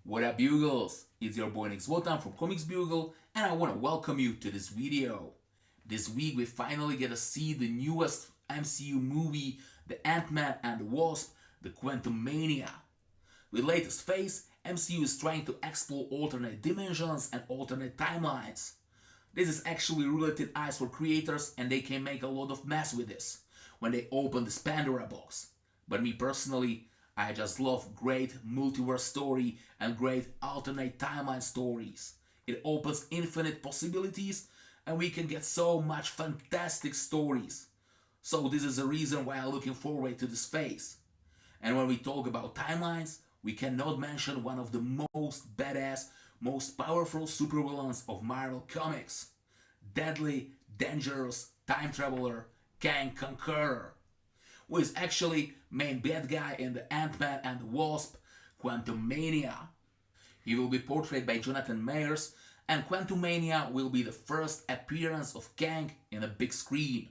What up, Bugles? It's your boy Nick Zlotan from Comics Bugle, and I want to welcome you to this video. This week we finally get to see the newest MCU movie, The Ant-Man and the Wasp, the Quantumania. With latest phase, MCU is trying to explore alternate dimensions and alternate timelines. This is actually related eyes for creators, and they can make a lot of mess with this when they open this Pandora box. But me personally, I just love great multiverse story and great alternate timeline stories. It opens infinite possibilities and we can get so much fantastic stories. So this is the reason why I'm looking forward to this phase. And when we talk about timelines, we cannot mention one of the most badass, most powerful supervillains of Marvel Comics. Deadly, dangerous, time traveler, Kang Conqueror, who is actually main bad guy in the Ant-Man and the Wasp, Quantumania. He will be portrayed by Jonathan Majors, and Quantumania will be the first appearance of Kang in a big screen.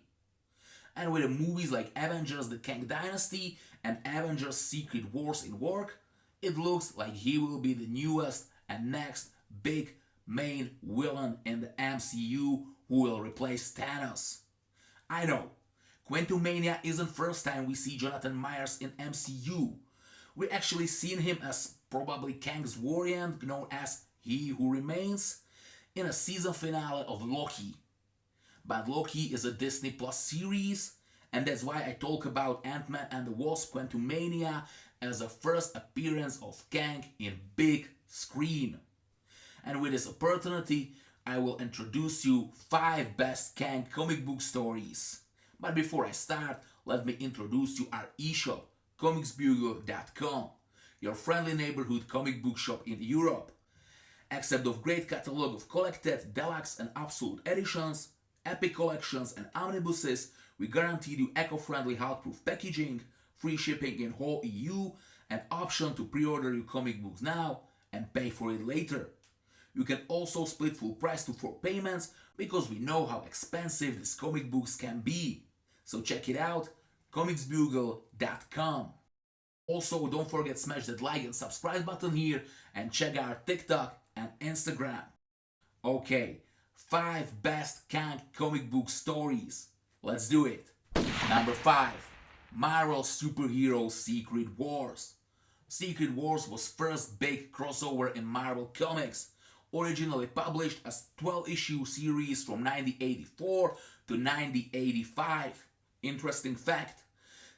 And with the movies like Avengers The Kang Dynasty and Avengers Secret Wars in work, it looks like he will be the newest and next big main villain in the MCU who will replace Thanos. I know, Quantumania isn't first time we see Jonathan Majors in MCU. We actually seen him as probably Kang's variant known as He Who Remains in a season finale of Loki. But Loki is a Disney Plus series, and that's why I talk about Ant-Man and the Wasp Quantumania as the first appearance of Kang in big screen. And with this opportunity, I will introduce you 5 best Kang comic book stories. But before I start, let me introduce you our eShop, comicsbugle.com, your friendly neighborhood comic book shop in Europe. Except of great catalog of collected, deluxe and absolute editions, epic collections and omnibuses, we guarantee you eco-friendly Hulkproof packaging, free shipping in whole EU, and option to pre-order your comic books now and pay for it later. You can also split full price to 4 payments because we know how expensive these comic books can be. So check it out, comicsbugle.com. Also, don't forget smash that like and subscribe button here and check out TikTok and Instagram. Okay, 5 best Kang comic book stories. Let's do it. Number 5. Marvel Superhero Secret Wars. Secret Wars was first big crossover in Marvel Comics, originally published as 12-issue series from 1984 to 1985. Interesting fact,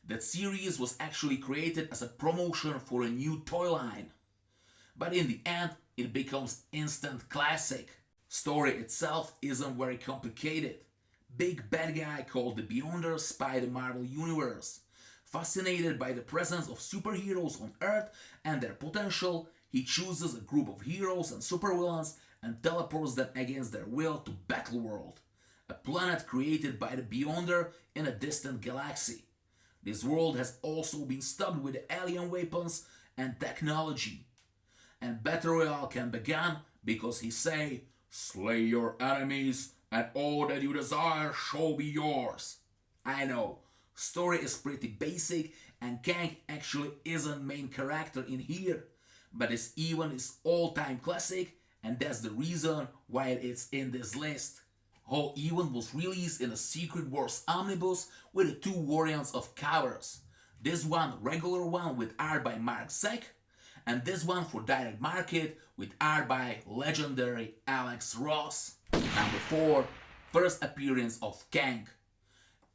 that series was actually created as a promotion for a new toy line. But in the end, it becomes instant classic. Story itself isn't very complicated. Big bad guy called the Beyonder spy the Marvel Universe. Fascinated by the presence of superheroes on Earth and their potential, he chooses a group of heroes and supervillains and teleports them against their will to Battleworld, a planet created by the Beyonder in a distant galaxy. This world has also been stocked with alien weapons and technology. And Battle Royale can begin because he say, "Slay your enemies and all that you desire shall be yours." I know, story is pretty basic and Kang actually isn't main character in here, but this event is all-time classic and that's the reason why it's in this list. Whole event was released in a Secret Wars Omnibus with the 2 variants of covers. This one regular one with art by Mark Busiek, and this one for direct market with art by legendary Alex Ross. Number 4. First appearance of Kang.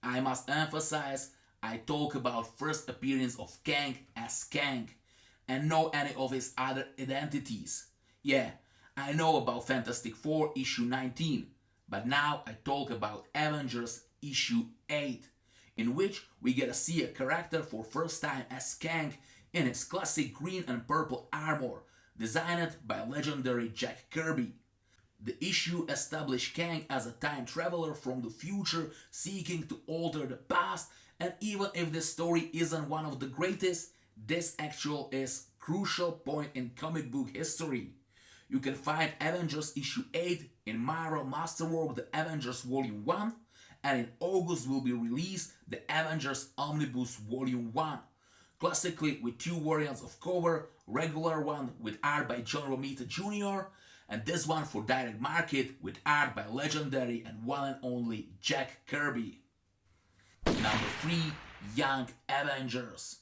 I must emphasize, I talk about first appearance of Kang as Kang and not any of his other identities. Yeah, I know about Fantastic Four issue 19, but now I talk about Avengers issue 8, in which we get to see a character for first time as Kang in his classic green and purple armor, designed by legendary Jack Kirby. The issue established Kang as a time traveler from the future seeking to alter the past, and even if this story isn't one of the greatest, this actual is crucial point in comic book history. You can find Avengers issue 8 in Marvel Masterworks The Avengers Volume 1, and in August will be released the Avengers Omnibus Volume 1. classically with two variants of cover, regular one with art by John Romita Jr. and this one for direct market with art by legendary and one and only Jack Kirby. Number 3. Young Avengers.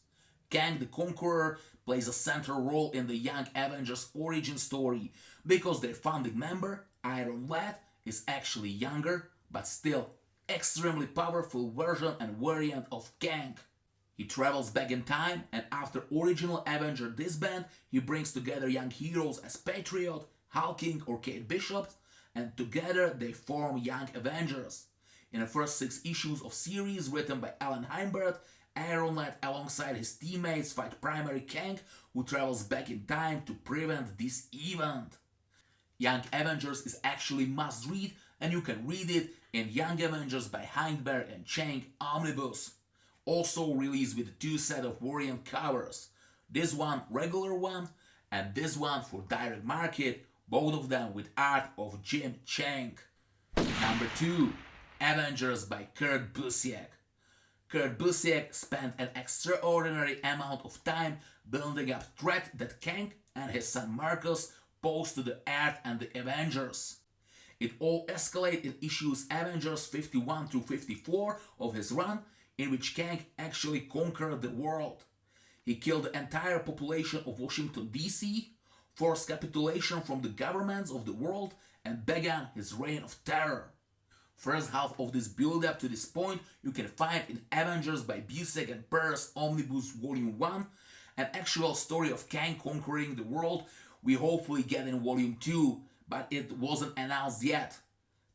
Kang the Conqueror plays a central role in the Young Avengers origin story because their founding member, Iron Lad, is actually younger but still extremely powerful version and variant of Kang. He travels back in time and after original Avenger disband, he brings together young heroes as Patriot, Hulking or Kate Bishop and together they form Young Avengers. In the first 6 issues of series written by Alan Heinberg, Iron Lad alongside his teammates fight primary Kang who travels back in time to prevent this event. Young Avengers is actually must read and you can read it in Young Avengers by Heinberg and Cheung Omnibus. Also released with 2 sets of variant covers. This one regular one and this one for direct market, both of them with art of Jim Cheung. Number 2. Avengers by Kurt Busiek. Kurt Busiek spent an extraordinary amount of time building up threat that Kang and his son Marcus pose to the Earth and the Avengers. It all escalated in issues Avengers 51 through 54 of his run, in which Kang actually conquered the world. He killed the entire population of Washington DC, forced capitulation from the governments of the world, and began his reign of terror. First half of this build-up to this point you can find in Avengers by Busiek and Pérez Omnibus Volume 1, an actual story of Kang conquering the world we hopefully get in Volume 2, but it wasn't announced yet.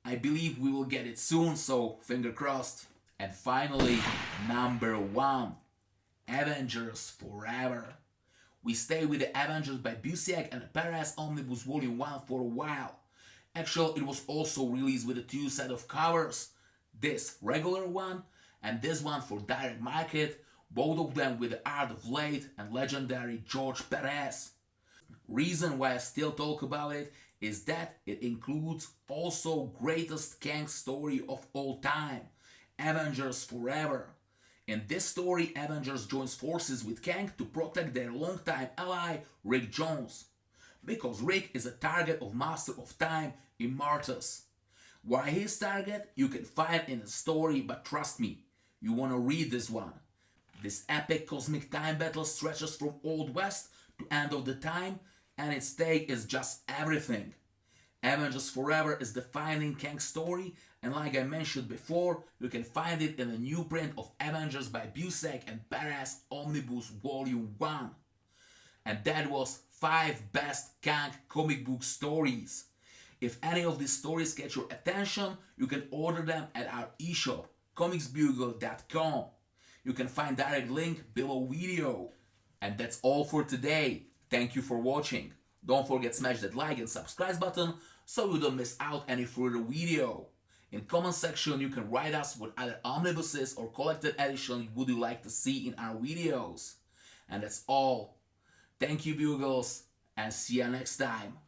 I believe we will get it soon, so finger crossed. And finally, number 1, Avengers Forever. We stay with the Avengers by Busiek and Pérez Omnibus Volume 1 for a while. Actually, it was also released with a 2 set of covers. This regular one and this one for direct market, both of them with the art of late and legendary George Pérez. Reason why I still talk about it is that it includes also greatest Kang story of all time, Avengers Forever. In this story, Avengers joins forces with Kang to protect their longtime ally Rick Jones, because Rick is a target of Master of Time Immortus. Why his target you can find in the story, but trust me, you wanna read this one. This epic cosmic time battle stretches from Old West to End of the Time and its take is just everything. Avengers Forever is defining Kang's story and like I mentioned before, you can find it in a new print of Avengers by Busiek and Pérez Omnibus Volume 1. And that was 5 best Kang comic book stories. If any of these stories catch your attention, you can order them at our eShop, comicsbugle.com. You can find direct link below video. And that's all for today. Thank you for watching. Don't forget to smash that like and subscribe button so you don't miss out any further video. In comment section you can write us what other omnibuses or collected editions would you like to see in our videos. And that's all. Thank you Bugles and see you next time.